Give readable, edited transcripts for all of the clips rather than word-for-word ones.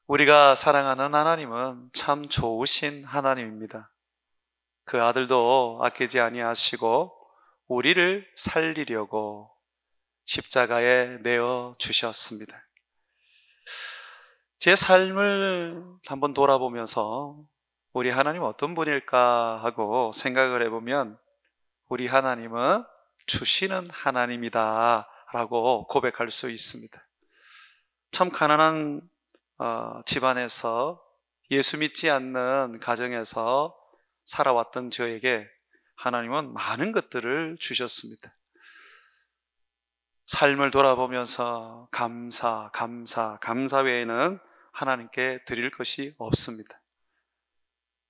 우리가 사랑하는 하나님은 참 좋으신 하나님입니다. 그 아들도 아끼지 아니하시고 우리를 살리려고 십자가에 내어 주셨습니다. 제 삶을 한번 돌아보면서 우리 하나님 어떤 분일까 하고 생각을 해보면 우리 하나님은 주시는 하나님이다 라고 고백할 수 있습니다. 참 가난한 집안에서 예수 믿지 않는 가정에서 살아왔던 저에게 하나님은 많은 것들을 주셨습니다. 삶을 돌아보면서 감사 외에는 하나님께 드릴 것이 없습니다.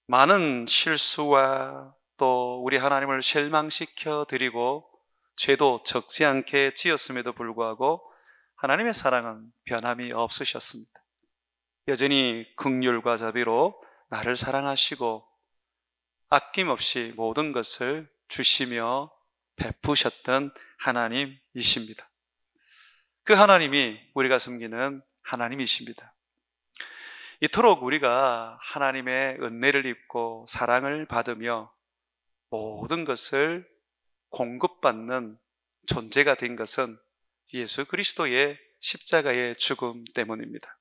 많은 실수와 또 우리 하나님을 실망시켜 드리고 죄도 적지 않게 지었음에도 불구하고 하나님의 사랑은 변함이 없으셨습니다. 여전히 긍휼과 자비로 나를 사랑하시고 아낌없이 모든 것을 주시며 베푸셨던 하나님이십니다. 그 하나님이 우리가 섬기는 하나님이십니다. 이토록 우리가 하나님의 은혜를 입고 사랑을 받으며 모든 것을 공급받는 존재가 된 것은 예수 그리스도의 십자가의 죽음 때문입니다.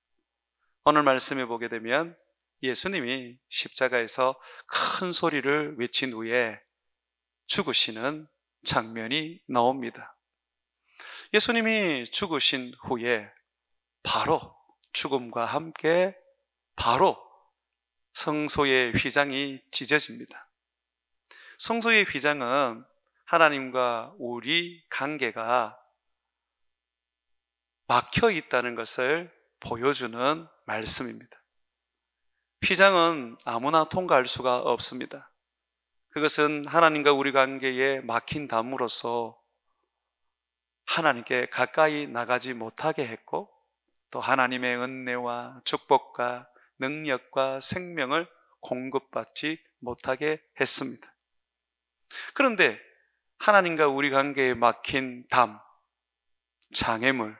오늘 말씀에 보게 되면 예수님이 십자가에서 큰 소리를 외친 후에 죽으시는 장면이 나옵니다. 예수님이 죽으신 후에 바로 죽음과 함께 바로 성소의 휘장이 찢어집니다. 성소의 휘장은 하나님과 우리 관계가 막혀 있다는 것을 보여주는 말씀입니다. 휘장은 아무나 통과할 수가 없습니다. 그것은 하나님과 우리 관계에 막힌 담으로써 하나님께 가까이 나가지 못하게 했고 또 하나님의 은혜와 축복과 능력과 생명을 공급받지 못하게 했습니다. 그런데 하나님과 우리 관계에 막힌 담, 장애물,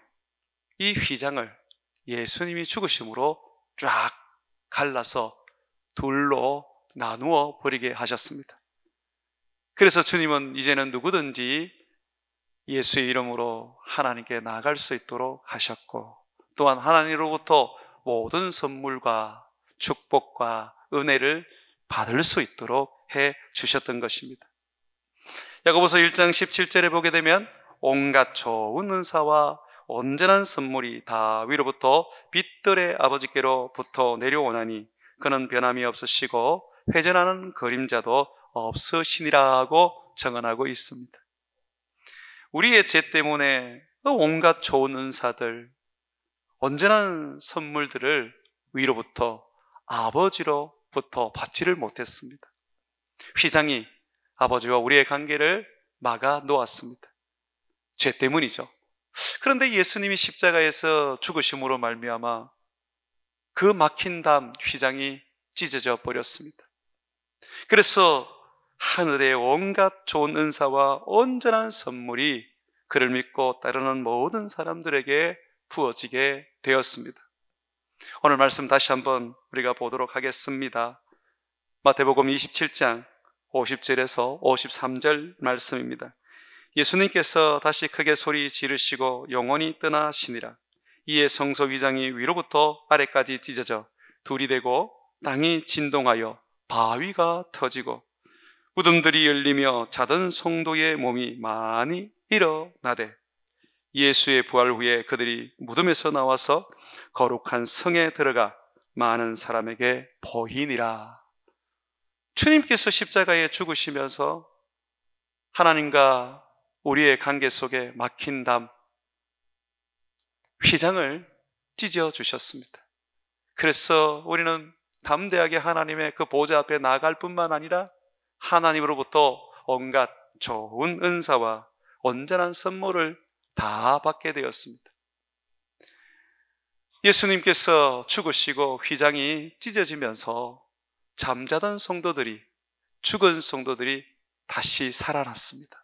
이 휘장을 예수님이 죽으심으로 쫙 갈라서 둘로 나누어 버리게 하셨습니다. 그래서 주님은 이제는 누구든지 예수의 이름으로 하나님께 나아갈 수 있도록 하셨고 또한 하나님으로부터 모든 선물과 축복과 은혜를 받을 수 있도록 해 주셨던 것입니다. 야고보서 1장 17절에 보게 되면 온갖 좋은 은사와 온전한 선물이 다 위로부터 빛들의 아버지께로부터 내려오나니 그는 변함이 없으시고 회전하는 그림자도 없으시니라고 증언하고 있습니다. 우리의 죄 때문에 온갖 좋은 은사들, 온전한 선물들을 위로부터 아버지로부터 받지를 못했습니다. 휘장이 아버지와 우리의 관계를 막아 놓았습니다. 죄 때문이죠. 그런데 예수님이 십자가에서 죽으심으로 말미암아 그 막힌 담 휘장이 찢어져 버렸습니다. 그래서 하늘의 온갖 좋은 은사와 온전한 선물이 그를 믿고 따르는 모든 사람들에게 부어지게 되었습니다. 오늘 말씀 다시 한번 우리가 보도록 하겠습니다. 마태복음 27장 50절에서 53절 말씀입니다. 예수님께서 다시 크게 소리 지르시고 영원히 떠나시니라. 이에 성소 휘장이 위로부터 아래까지 찢어져 둘이 되고 땅이 진동하여 바위가 터지고 무덤들이 열리며 자던 성도의 몸이 많이 일어나되 예수의 부활 후에 그들이 무덤에서 나와서 거룩한 성에 들어가 많은 사람에게 보이니라. 주님께서 십자가에 죽으시면서 하나님과 우리의 관계 속에 막힌 담, 휘장을 찢어 주셨습니다. 그래서 우리는 담대하게 하나님의 그 보좌 앞에 나아갈 뿐만 아니라 하나님으로부터 온갖 좋은 은사와 온전한 선물을 다 받게 되었습니다. 예수님께서 죽으시고 휘장이 찢어지면서 잠자던 성도들이, 죽은 성도들이 다시 살아났습니다.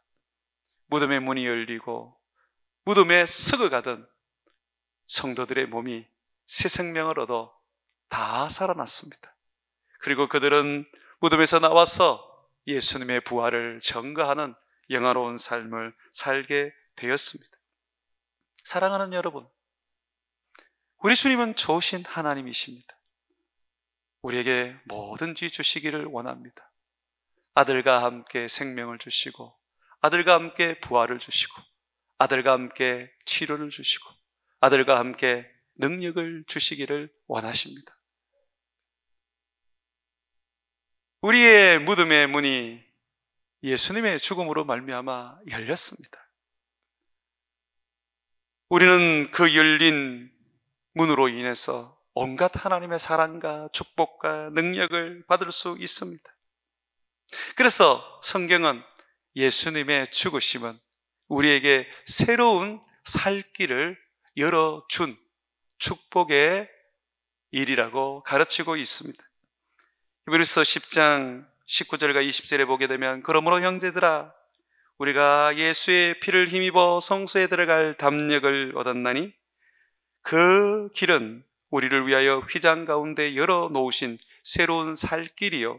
무덤의 문이 열리고 무덤에 썩어가던 성도들의 몸이 새 생명을 얻어 다 살아났습니다. 그리고 그들은 무덤에서 나와서 예수님의 부활을 증거하는 영화로운 삶을 살게 되었습니다. 사랑하는 여러분, 우리 주님은 좋으신 하나님이십니다. 우리에게 뭐든지 주시기를 원합니다. 아들과 함께 생명을 주시고, 아들과 함께 부활을 주시고, 아들과 함께 치료를 주시고, 아들과 함께 능력을 주시기를 원하십니다. 우리의 무덤의 문이 예수님의 죽음으로 말미암아 열렸습니다. 우리는 그 열린 문으로 인해서 온갖 하나님의 사랑과 축복과 능력을 받을 수 있습니다. 그래서 성경은 예수님의 죽으심은 우리에게 새로운 살 길을 열어준 축복의 일이라고 가르치고 있습니다. 히브리서 10장 19절과 20절에 보게 되면, 그러므로 형제들아, 우리가 예수의 피를 힘입어 성소에 들어갈 담력을 얻었나니 그 길은 우리를 위하여 휘장 가운데 열어놓으신 새로운 살 길이요,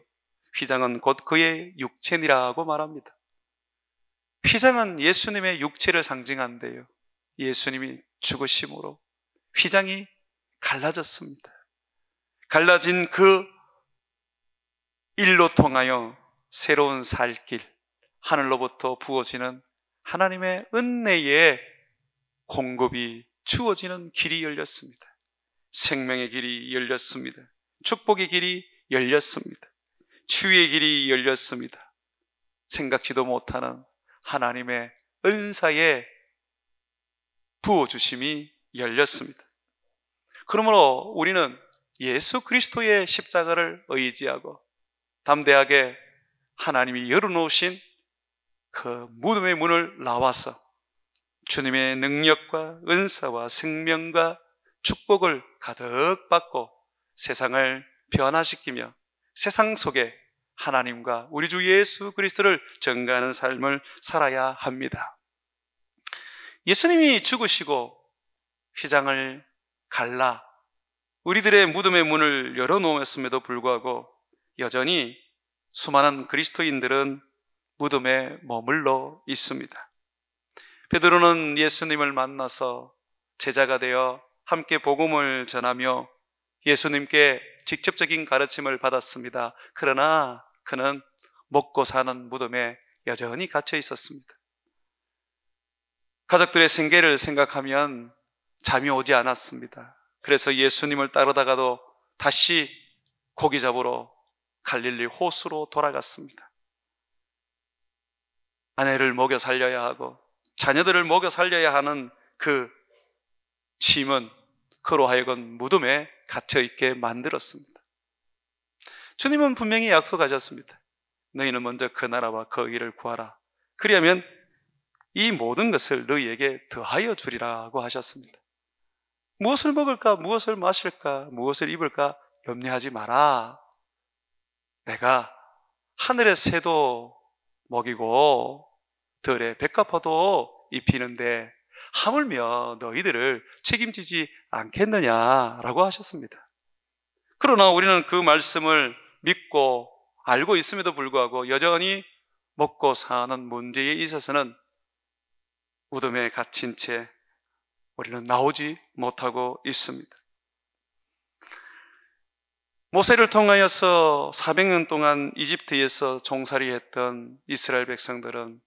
휘장은 곧 그의 육체니라고 말합니다. 휘장은 예수님의 육체를 상징한대요. 예수님이 죽으심으로 휘장이 갈라졌습니다. 갈라진 그 일로 통하여 새로운 살길, 하늘로부터 부어지는 하나님의 은혜의 공급이 주어지는 길이 열렸습니다. 생명의 길이 열렸습니다. 축복의 길이 열렸습니다. 치유의 길이 열렸습니다. 생각지도 못하는 하나님의 은사의 부어주심이 열렸습니다. 그러므로 우리는 예수 그리스도의 십자가를 의지하고 담대하게 하나님이 열어놓으신 그 무덤의 문을 나와서 주님의 능력과 은사와 생명과 축복을 가득 받고 세상을 변화시키며 세상 속에 하나님과 우리 주 예수 그리스도를 증거하는 삶을 살아야 합니다. 예수님이 죽으시고 휘장을 갈라 우리들의 무덤의 문을 열어놓았음에도 불구하고 여전히 수많은 그리스도인들은 무덤에 머물러 있습니다. 베드로는 예수님을 만나서 제자가 되어 함께 복음을 전하며 예수님께 직접적인 가르침을 받았습니다. 그러나 그는 먹고 사는 무덤에 여전히 갇혀 있었습니다. 가족들의 생계를 생각하면 잠이 오지 않았습니다. 그래서 예수님을 따르다가도 다시 고기 잡으러 갈릴리 호수로 돌아갔습니다. 아내를 먹여 살려야 하고 자녀들을 먹여 살려야 하는 그 짐은 그로 하여금 무덤에 갇혀있게 만들었습니다. 주님은 분명히 약속하셨습니다. 너희는 먼저 그 나라와 그 의를 구하라. 그리하면 이 모든 것을 너희에게 더하여 주리라고 하셨습니다. 무엇을 먹을까, 무엇을 마실까, 무엇을 입을까 염려하지 마라. 내가 하늘의 새도 먹이고 들의 백합화도 입히는데 하물며 너희들을 책임지지 않겠느냐라고 하셨습니다. 그러나 우리는 그 말씀을 믿고 알고 있음에도 불구하고 여전히 먹고 사는 문제에 있어서는 무덤에 갇힌 채 우리는 나오지 못하고 있습니다. 모세를 통하여서 400년 동안 이집트에서 종살이했던 이스라엘 백성들은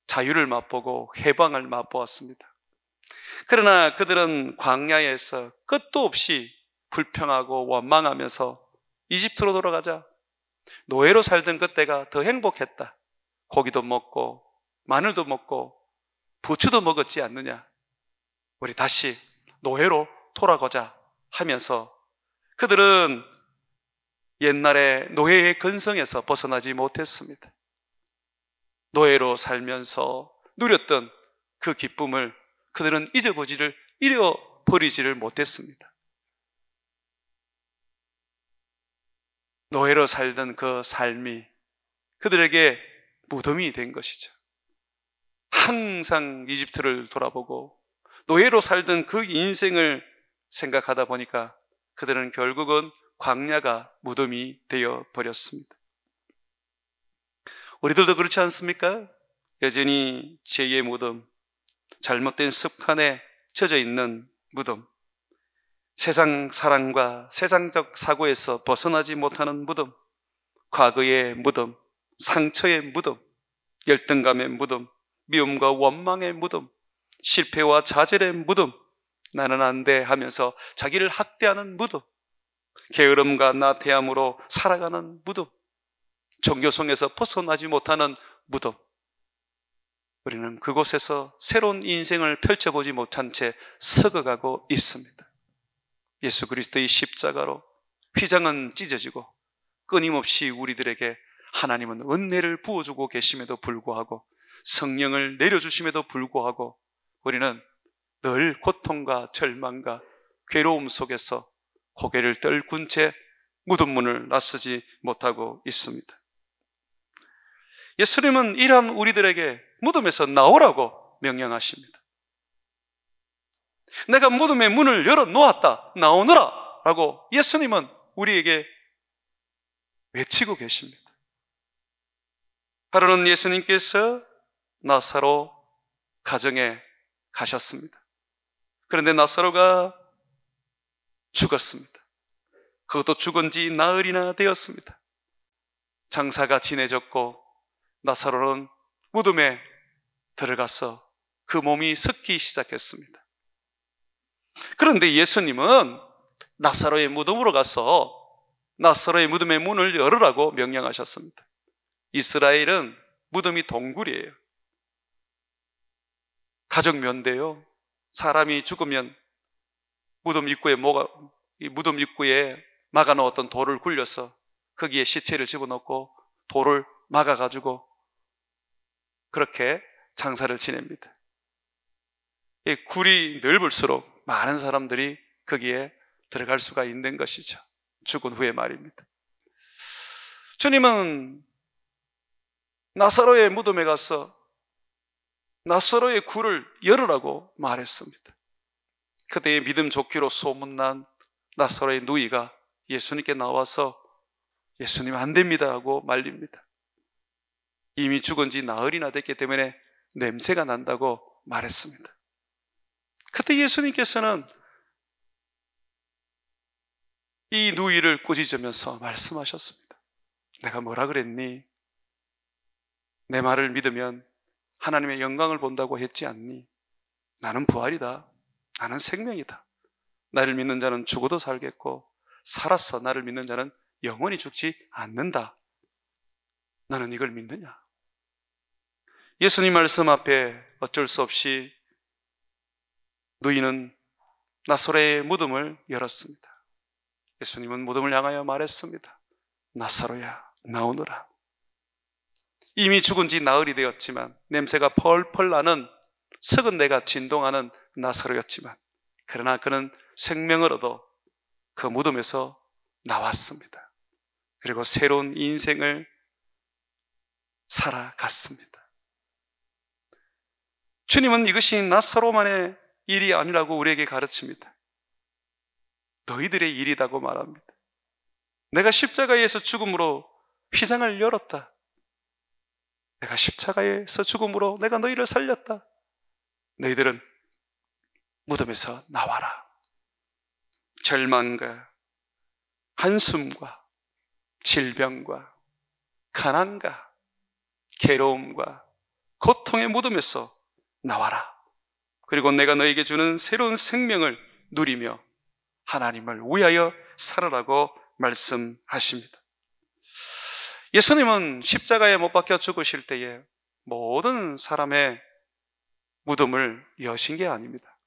자유를 맛보고 해방을 맛보았습니다. 그러나 그들은 광야에서 끝도 없이 불평하고 원망하면서 이집트로 돌아가자, 노예로 살던 그때가 더 행복했다. 고기도 먹고 마늘도 먹고 부추도 먹었지 않느냐. 우리 다시 노예로 돌아가자 하면서 그들은 옛날에 노예의 근성에서 벗어나지 못했습니다. 노예로 살면서 누렸던 그 기쁨을 그들은 잃어버리지를 못했습니다. 노예로 살던 그 삶이 그들에게 무덤이 된 것이죠. 항상 이집트를 돌아보고 노예로 살던 그 인생을 생각하다 보니까 그들은 결국은 광야가 무덤이 되어 버렸습니다. 우리들도 그렇지 않습니까? 여전히 죄의 무덤, 잘못된 습관에 젖어 있는 무덤, 세상 사랑과 세상적 사고에서 벗어나지 못하는 무덤, 과거의 무덤, 상처의 무덤, 열등감의 무덤, 미움과 원망의 무덤, 실패와 좌절의 무덤, 나는 안 돼 하면서 자기를 학대하는 무덤, 게으름과 나태함으로 살아가는 무덤, 종교성에서 벗어나지 못하는 무덤. 우리는 그곳에서 새로운 인생을 펼쳐보지 못한 채 썩어가고 있습니다. 예수 그리스도의 십자가로 휘장은 찢어지고 끊임없이 우리들에게 하나님은 은혜를 부어주고 계심에도 불구하고 성령을 내려주심에도 불구하고 우리는 늘 고통과 절망과 괴로움 속에서 고개를 떨군 채 무덤문을 나서지 못하고 있습니다. 예수님은 이러한 우리들에게 무덤에서 나오라고 명령하십니다. 내가 무덤의 문을 열어놓았다, 나오너라 라고 예수님은 우리에게 외치고 계십니다. 하루는 예수님께서 나사로 가정에 가셨습니다. 그런데 나사로가 죽었습니다. 그것도 죽은 지 나흘이나 되었습니다. 장사가 지내졌고 나사로는 무덤에 들어가서 그 몸이 썩기 시작했습니다. 그런데 예수님은 나사로의 무덤으로 가서 나사로의 무덤의 문을 열으라고 명령하셨습니다. 이스라엘은 무덤이 동굴이에요. 가족 면대요. 사람이 죽으면 무덤 입구에 막아놓았던 돌을 굴려서 거기에 시체를 집어넣고 돌을 막아가지고 그렇게 장사를 지냅니다. 이 굴이 넓을수록 많은 사람들이 거기에 들어갈 수가 있는 것이죠. 죽은 후에 말입니다. 주님은 나사로의 무덤에 가서 나사로의 굴을 열으라고 말했습니다. 그때의 믿음 좋기로 소문난 나사로의 누이가 예수님께 나와서 예수님 안 됩니다 하고 말립니다. 이미 죽은 지 나흘이나 됐기 때문에 냄새가 난다고 말했습니다. 그때 예수님께서는 이 누이를 꾸짖으면서 말씀하셨습니다. 내가 뭐라 그랬니? 내 말을 믿으면 하나님의 영광을 본다고 했지 않니? 나는 부활이다. 나는 생명이다. 나를 믿는 자는 죽어도 살겠고 살아서 나를 믿는 자는 영원히 죽지 않는다. 너는 이걸 믿느냐? 예수님 말씀 앞에 어쩔 수 없이 누이는 나사로의 무덤을 열었습니다. 예수님은 무덤을 향하여 말했습니다. 나사로야, 나오너라. 이미 죽은 지 나흘이 되었지만 냄새가 펄펄 나는 썩은 내가 진동하는 나사로였지만 그러나 그는 생명을 얻어 그 무덤에서 나왔습니다. 그리고 새로운 인생을 살아갔습니다. 주님은 이것이 나사로만의 일이 아니라고 우리에게 가르칩니다. 너희들의 일이라고 말합니다. 내가 십자가에서 죽음으로 휘장을 열었다. 내가 십자가에서 죽음으로 내가 너희를 살렸다. 너희들은 무덤에서 나와라. 절망과 한숨과 질병과 가난과 괴로움과 고통의 무덤에서 나와라. 그리고 내가 너에게 주는 새로운 생명을 누리며 하나님을 위하여 살아라고 말씀하십니다. 예수님은 십자가에 못 박혀 죽으실 때에 모든 사람의 무덤을 여신 게 아닙니다.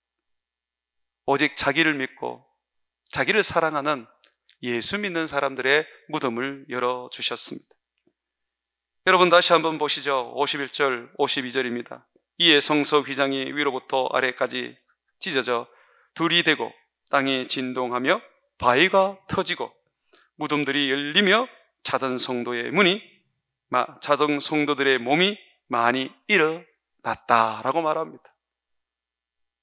오직 자기를 믿고 자기를 사랑하는 예수 믿는 사람들의 무덤을 열어주셨습니다. 여러분 다시 한번 보시죠. 51절, 52절입니다. 이에 성소 휘장이 위로부터 아래까지 찢어져 둘이 되고 땅이 진동하며 바위가 터지고 무덤들이 열리며 자던 성도들의 몸이 많이 일어났다라고 말합니다.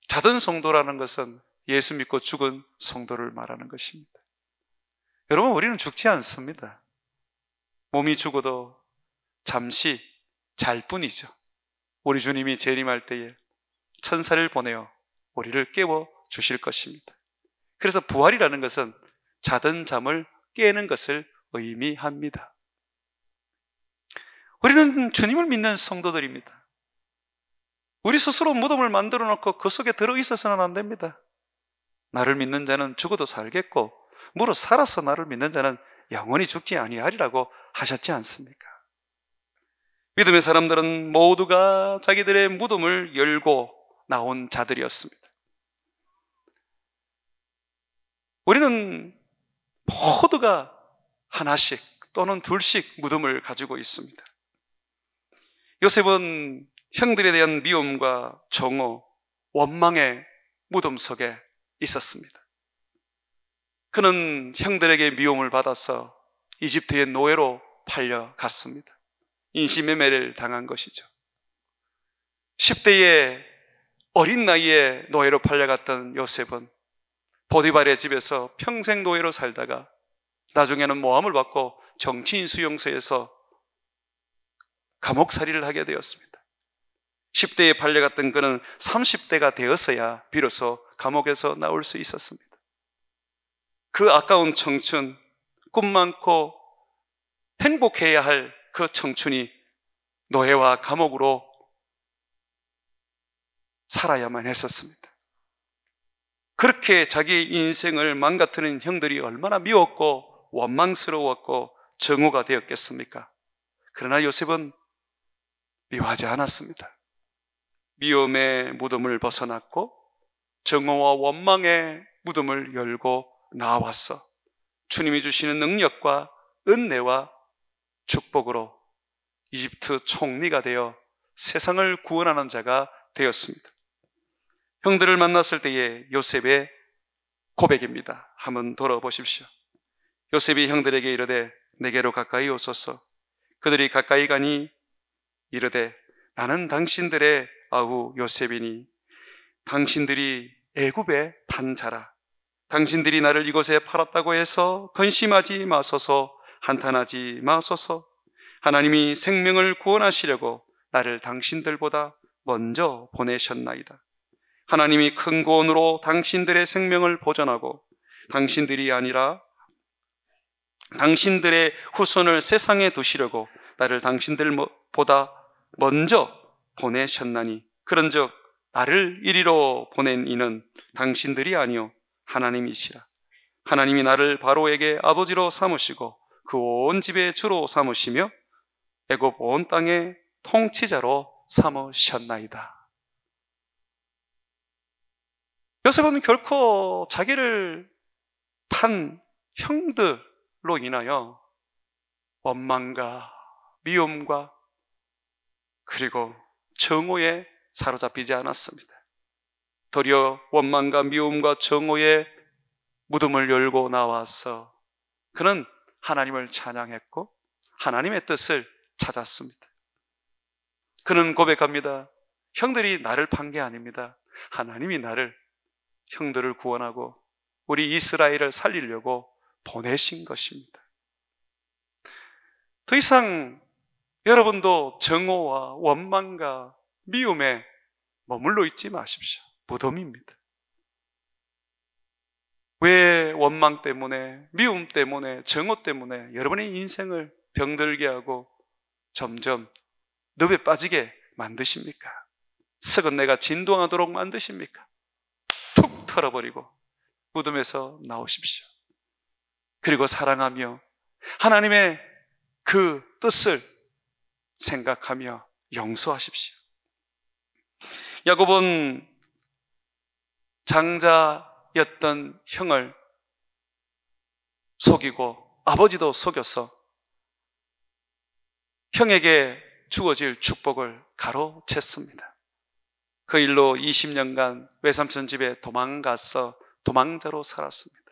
자던 성도라는 것은 예수 믿고 죽은 성도를 말하는 것입니다. 여러분, 우리는 죽지 않습니다. 몸이 죽어도 잠시 잘 뿐이죠. 우리 주님이 재림할 때에 천사를 보내어 우리를 깨워 주실 것입니다. 그래서 부활이라는 것은 자던 잠을 깨는 것을 의미합니다. 우리는 주님을 믿는 성도들입니다. 우리 스스로 무덤을 만들어 놓고 그 속에 들어있어서는 안 됩니다. 나를 믿는 자는 죽어도 살겠고 무릇 살아서 나를 믿는 자는 영원히 죽지 아니하리라고 하셨지 않습니까? 믿음의 사람들은 모두가 자기들의 무덤을 열고 나온 자들이었습니다. 우리는 모두가 하나씩 또는 둘씩 무덤을 가지고 있습니다. 요셉은 형들에 대한 미움과 정오, 원망의 무덤 속에 있었습니다. 그는 형들에게 미움을 받아서 이집트의 노예로 팔려갔습니다. 인신매매를 당한 것이죠. 10대의 어린 나이에 노예로 팔려갔던 요셉은 보디발의 집에서 평생 노예로 살다가 나중에는 모함을 받고 정치인 수용소에서 감옥살이를 하게 되었습니다. 10대에 팔려갔던 그는 30대가 되었어야 비로소 감옥에서 나올 수 있었습니다. 그 아까운 청춘, 꿈 많고 행복해야 할 그 청춘이 노예와 감옥으로 살아야만 했었습니다. 그렇게 자기 인생을 망가뜨린 형들이 얼마나 미웠고 원망스러웠고 정오가 되었겠습니까? 그러나 요셉은 미워하지 않았습니다. 미움의 무덤을 벗어났고 정오와 원망의 무덤을 열고 나왔어 주님이 주시는 능력과 은혜와 축복으로 이집트 총리가 되어 세상을 구원하는 자가 되었습니다. 형들을 만났을 때의 요셉의 고백입니다. 한번 돌아보십시오. 요셉이 형들에게 이르되 내게로 가까이 오소서. 그들이 가까이 가니 이르되 나는 당신들의 아우 요셉이니 당신들이 애굽에 탄 자라. 당신들이 나를 이곳에 팔았다고 해서 근심하지 마소서. 한탄하지 마소서. 하나님이 생명을 구원하시려고 나를 당신들보다 먼저 보내셨나이다. 하나님이 큰 구원으로 당신들의 생명을 보존하고 당신들이 아니라 당신들의 후손을 세상에 두시려고 나를 당신들보다 먼저 보내셨나니 그런즉 나를 이리로 보낸 이는 당신들이 아니요 하나님이시라. 하나님이 나를 바로에게 아버지로 삼으시고 그 온 집의 주로 삼으시며 애굽 온 땅의 통치자로 삼으셨나이다. 요셉은 결코 자기를 판 형들로 인하여 원망과 미움과 그리고 정오에 사로잡히지 않았습니다. 도리어 원망과 미움과 정오에 무덤을 열고 나와서 그는 하나님을 찬양했고 하나님의 뜻을 찾았습니다. 그는 고백합니다. 형들이 나를 판 게 아닙니다. 하나님이 나를 형들을 구원하고 우리 이스라엘을 살리려고 보내신 것입니다. 더 이상 여러분도 정오와 원망과 미움에 머물러 있지 마십시오. 무덤입니다. 왜 원망 때문에, 미움 때문에, 정오 때문에 여러분의 인생을 병들게 하고 점점 늪에 빠지게 만드십니까? 썩은 내가 진동하도록 만드십니까? 툭 털어버리고 무덤에서 나오십시오. 그리고 사랑하며 하나님의 그 뜻을 생각하며 용서하십시오. 야곱은 장자였던 형을 속이고 아버지도 속여서 형에게 주어질 축복을 가로챘습니다. 그 일로 20년간 외삼촌 집에 도망가서 도망자로 살았습니다.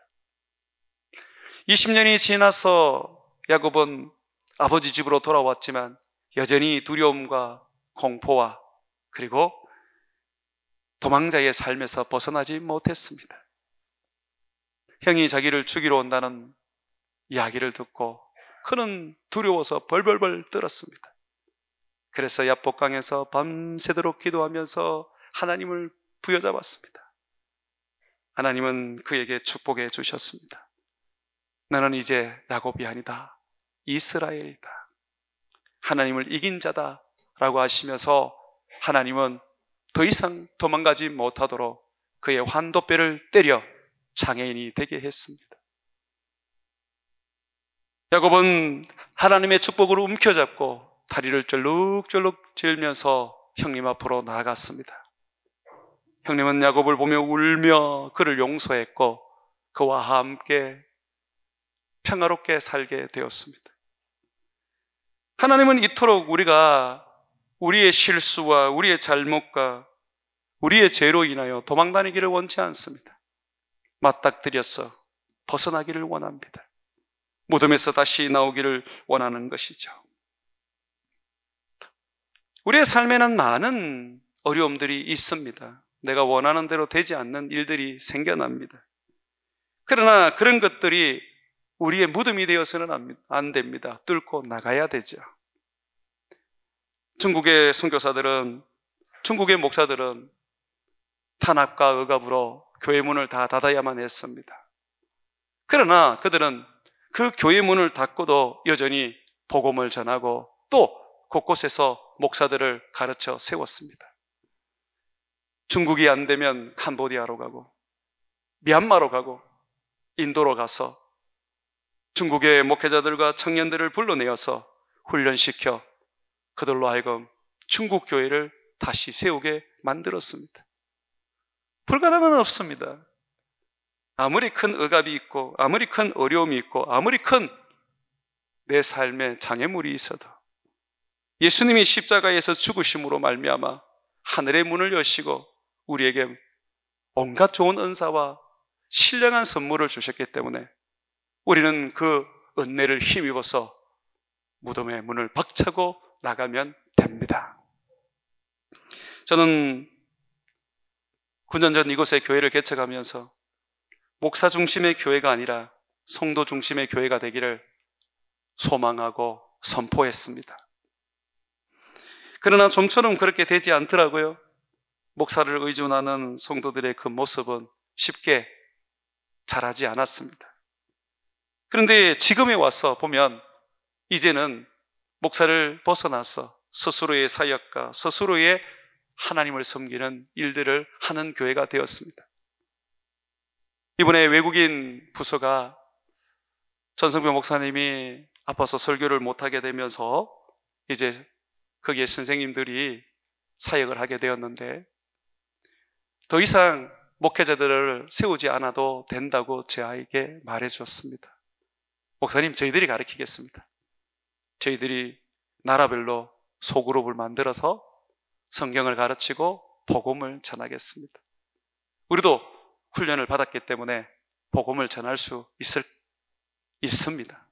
20년이 지나서 야곱은 아버지 집으로 돌아왔지만 여전히 두려움과 공포와 그리고 도망자의 삶에서 벗어나지 못했습니다. 형이 자기를 죽이러 온다는 이야기를 듣고 그는 두려워서 벌벌벌 떨었습니다. 그래서 야복강에서 밤새도록 기도하면서 하나님을 부여잡았습니다. 하나님은 그에게 축복해 주셨습니다. 너는 이제 야곱이 아니다, 이스라엘이다, 하나님을 이긴 자다 라고 하시면서 하나님은 더 이상 도망가지 못하도록 그의 환도뼈를 때려 장애인이 되게 했습니다. 야곱은 하나님의 축복으로 움켜잡고 다리를 쩔룩쩔룩 жил면서 형님 앞으로 나아갔습니다. 형님은 야곱을 보며 울며 그를 용서했고 그와 함께 평화롭게 살게 되었습니다. 하나님은 이토록 우리가 우리의 실수와 우리의 잘못과 우리의 죄로 인하여 도망다니기를 원치 않습니다. 맞닥뜨려서 벗어나기를 원합니다. 무덤에서 다시 나오기를 원하는 것이죠. 우리의 삶에는 많은 어려움들이 있습니다. 내가 원하는 대로 되지 않는 일들이 생겨납니다. 그러나 그런 것들이 우리의 무덤이 되어서는 안 됩니다. 뚫고 나가야 되죠. 중국의 선교사들은, 중국의 목사들은 탄압과 억압으로 교회 문을 다 닫아야만 했습니다. 그러나 그들은 그 교회 문을 닫고도 여전히 복음을 전하고 또 곳곳에서 목사들을 가르쳐 세웠습니다. 중국이 안 되면 캄보디아로 가고 미얀마로 가고 인도로 가서 중국의 목회자들과 청년들을 불러내어서 훈련시켜 그들로 하여금 중국 교회를 다시 세우게 만들었습니다. 불가능은 없습니다. 아무리 큰 억압이 있고 아무리 큰 어려움이 있고 아무리 큰 내 삶에 장애물이 있어도 예수님이 십자가에서 죽으심으로 말미암아 하늘의 문을 여시고 우리에게 온갖 좋은 은사와 신령한 선물을 주셨기 때문에 우리는 그 은혜를 힘입어서 무덤의 문을 박차고 나가면 됩니다. 저는 9년 전 이곳에 교회를 개척하면서 목사 중심의 교회가 아니라 성도 중심의 교회가 되기를 소망하고 선포했습니다. 그러나 좀처럼 그렇게 되지 않더라고요. 목사를 의존하는 성도들의 그 모습은 쉽게 자라지 않았습니다. 그런데 지금에 와서 보면 이제는 목사를 벗어나서 스스로의 사역과 스스로의 하나님을 섬기는 일들을 하는 교회가 되었습니다. 이번에 외국인 부서가 전성배 목사님이 아파서 설교를 못하게 되면서 이제 거기에 선생님들이 사역을 하게 되었는데 더 이상 목회자들을 세우지 않아도 된다고 저에게 말해주었습니다. 목사님, 저희들이 가르치겠습니다. 저희들이 나라별로 소그룹을 만들어서 성경을 가르치고 복음을 전하겠습니다. 우리도 훈련을 받았기 때문에 복음을 전할 수 있습니다.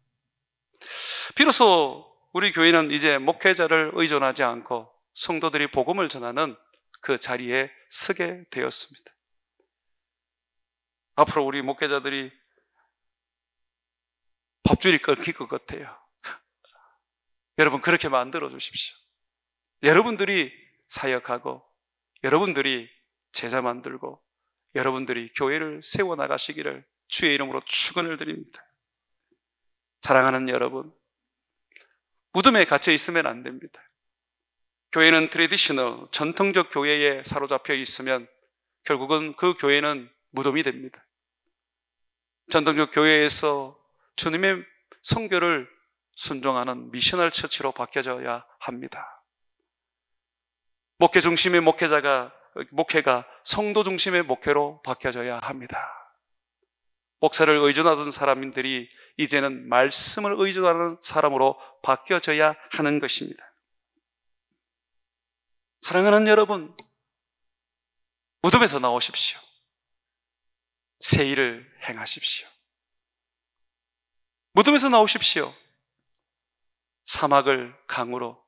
비로소 우리 교회는 이제 목회자를 의존하지 않고 성도들이 복음을 전하는 그 자리에 서게 되었습니다. 앞으로 우리 목회자들이 밥줄이 끊길 것 같아요. 여러분, 그렇게 만들어 주십시오. 여러분들이 사역하고 여러분들이 제자 만들고 여러분들이 교회를 세워나가시기를 주의 이름으로 축원을 드립니다. 사랑하는 여러분, 무덤에 갇혀 있으면 안 됩니다. 교회는 트래디셔널, 전통적 교회에 사로잡혀 있으면 결국은 그 교회는 무덤이 됩니다. 전통적 교회에서 주님의 선교를 순종하는 미셔널 처치로 바뀌어져야 합니다. 목회 중심의 목회가 성도 중심의 목회로 바뀌어져야 합니다. 목사를 의존하던 사람들이 이제는 말씀을 의존하는 사람으로 바뀌어져야 하는 것입니다. 사랑하는 여러분, 무덤에서 나오십시오. 새 일을 행하십시오. 무덤에서 나오십시오. 사막을 강으로,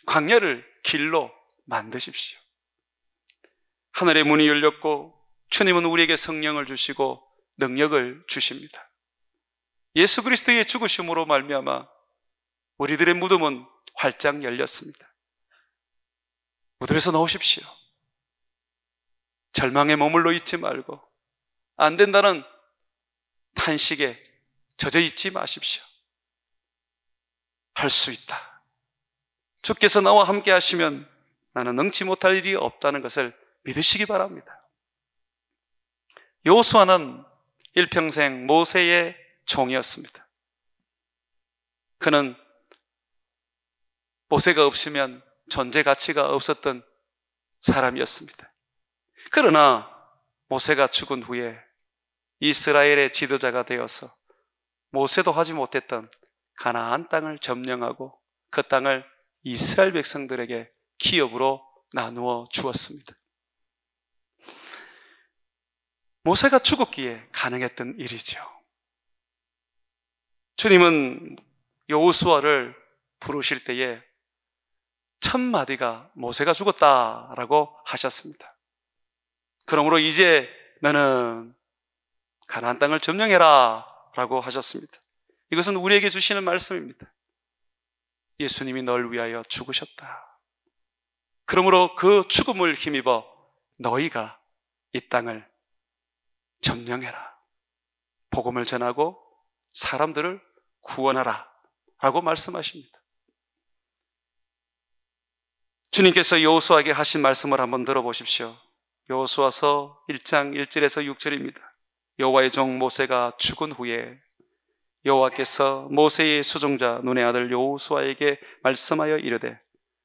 광야를 길로 만드십시오. 하늘의 문이 열렸고 주님은 우리에게 성령을 주시고 능력을 주십니다. 예수 그리스도의 죽으심으로 말미암아 우리들의 무덤은 활짝 열렸습니다. 무덤에서 나오십시오. 절망에 머물러 있지 말고 안 된다는 탄식에 젖어 있지 마십시오. 할 수 있다. 주께서 나와 함께 하시면 나는 능치 못할 일이 없다는 것을 믿으시기 바랍니다. 여호수아는 일평생 모세의 종이었습니다. 그는 모세가 없으면 존재 가치가 없었던 사람이었습니다. 그러나 모세가 죽은 후에 이스라엘의 지도자가 되어서 모세도 하지 못했던 가나안 땅을 점령하고 그 땅을 이스라엘 백성들에게 기업으로 나누어 주었습니다. 모세가 죽었기에 가능했던 일이죠. 주님은 여호수아를 부르실 때에 첫 마디가 모세가 죽었다라고 하셨습니다. 그러므로 이제 너는 가나안 땅을 점령해라 라고 하셨습니다. 이것은 우리에게 주시는 말씀입니다. 예수님이 널 위하여 죽으셨다. 그러므로 그 죽음을 힘입어 너희가 이 땅을 점령해라. 복음을 전하고 사람들을 구원하라 라고 말씀하십니다. 주님께서 여호수아에게 하신 말씀을 한번 들어보십시오. 여호수아서 1장 1절에서 6절입니다. 여호와의 종 모세가 죽은 후에 여호와께서 모세의 수종자 눈의 아들 여호수아에게 말씀하여 이르되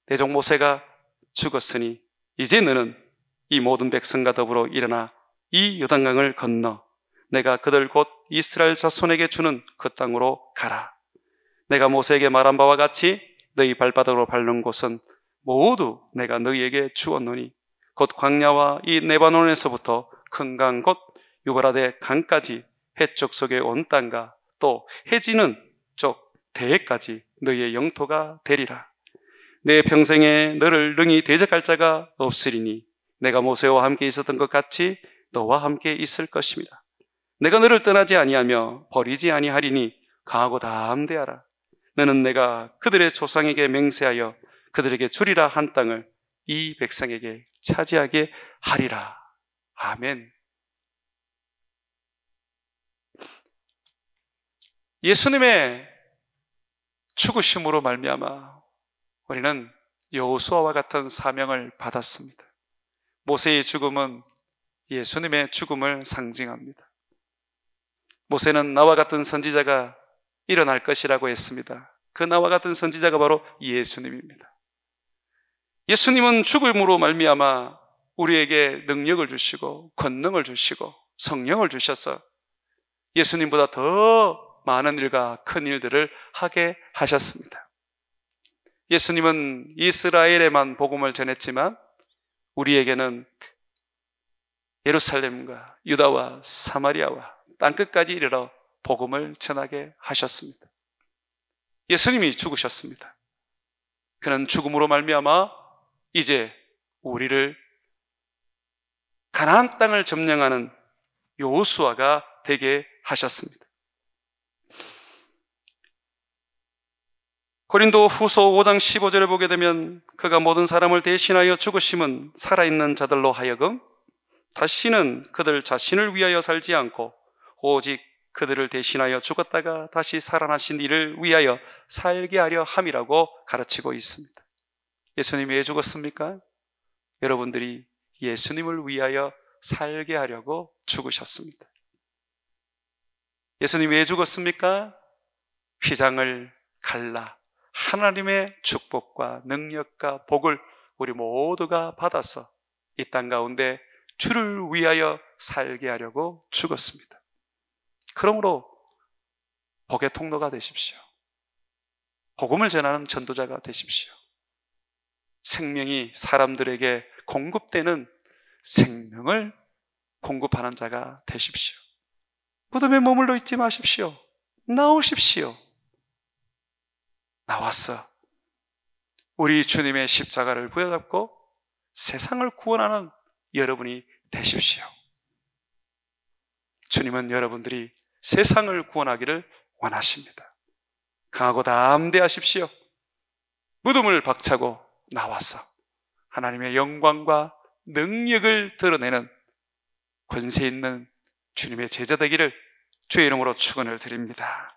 내 종 모세가 죽었으니 이제 너는 이 모든 백성과 더불어 일어나 이 요단강을 건너 내가 그들 곧 이스라엘 자손에게 주는 그 땅으로 가라. 내가 모세에게 말한 바와 같이 너희 발바닥으로 밟는 곳은 모두 내가 너희에게 주었노니 곧 광야와 이 레바논에서부터 큰 강 곧 유브라데 강까지 해쪽 속에 온 땅과 또 해지는 쪽 대해까지 너희의 영토가 되리라. 내 평생에 너를 능히 대적할 자가 없으리니 내가 모세와 함께 있었던 것 같이 너와 함께 있을 것입니다. 내가 너를 떠나지 아니하며 버리지 아니하리니 강하고 담대하라. 너는 내가 그들의 조상에게 맹세하여 그들에게 주리라 한 땅을 이 백성에게 차지하게 하리라. 아멘. 예수님의 죽으심으로 말미암아 우리는 여호수아와 같은 사명을 받았습니다. 모세의 죽음은 예수님의 죽음을 상징합니다. 모세는 나와 같은 선지자가 일어날 것이라고 했습니다. 그 나와 같은 선지자가 바로 예수님입니다. 예수님은 죽음으로 말미암아 우리에게 능력을 주시고 권능을 주시고 성령을 주셔서 예수님보다 더 많은 일과 큰 일들을 하게 하셨습니다. 예수님은 이스라엘에만 복음을 전했지만 우리에게는 예루살렘과 유다와 사마리아와 땅끝까지 이르러 복음을 전하게 하셨습니다. 예수님이 죽으셨습니다. 그는 죽음으로 말미암아 이제 우리를 가나안 땅을 점령하는 여호수아가 되게 하셨습니다. 고린도 후서 5장 15절에 보게 되면 그가 모든 사람을 대신하여 죽으심은 살아있는 자들로 하여금 다시는 그들 자신을 위하여 살지 않고 오직 그들을 대신하여 죽었다가 다시 살아나신 이를 위하여 살게 하려 함이라고 가르치고 있습니다. 예수님이 왜 죽었습니까? 여러분들이 예수님을 위하여 살게 하려고 죽으셨습니다. 예수님이 왜 죽었습니까? 휘장을 갈라 하나님의 축복과 능력과 복을 우리 모두가 받아서 이 땅 가운데 주를 위하여 살게 하려고 죽었습니다. 그러므로 복의 통로가 되십시오. 복음을 전하는 전도자가 되십시오. 생명이 사람들에게 공급되는 생명을 공급하는 자가 되십시오. 무덤에 머물러 있지 마십시오. 나오십시오. 나와서 우리 주님의 십자가를 부여잡고 세상을 구원하는 여러분이 되십시오. 주님은 여러분들이 세상을 구원하기를 원하십니다. 강하고 담대하십시오. 무덤을 박차고 나와서 하나님의 영광과 능력을 드러내는 권세 있는 주님의 제자 되기를 주의 이름으로 축원을 드립니다.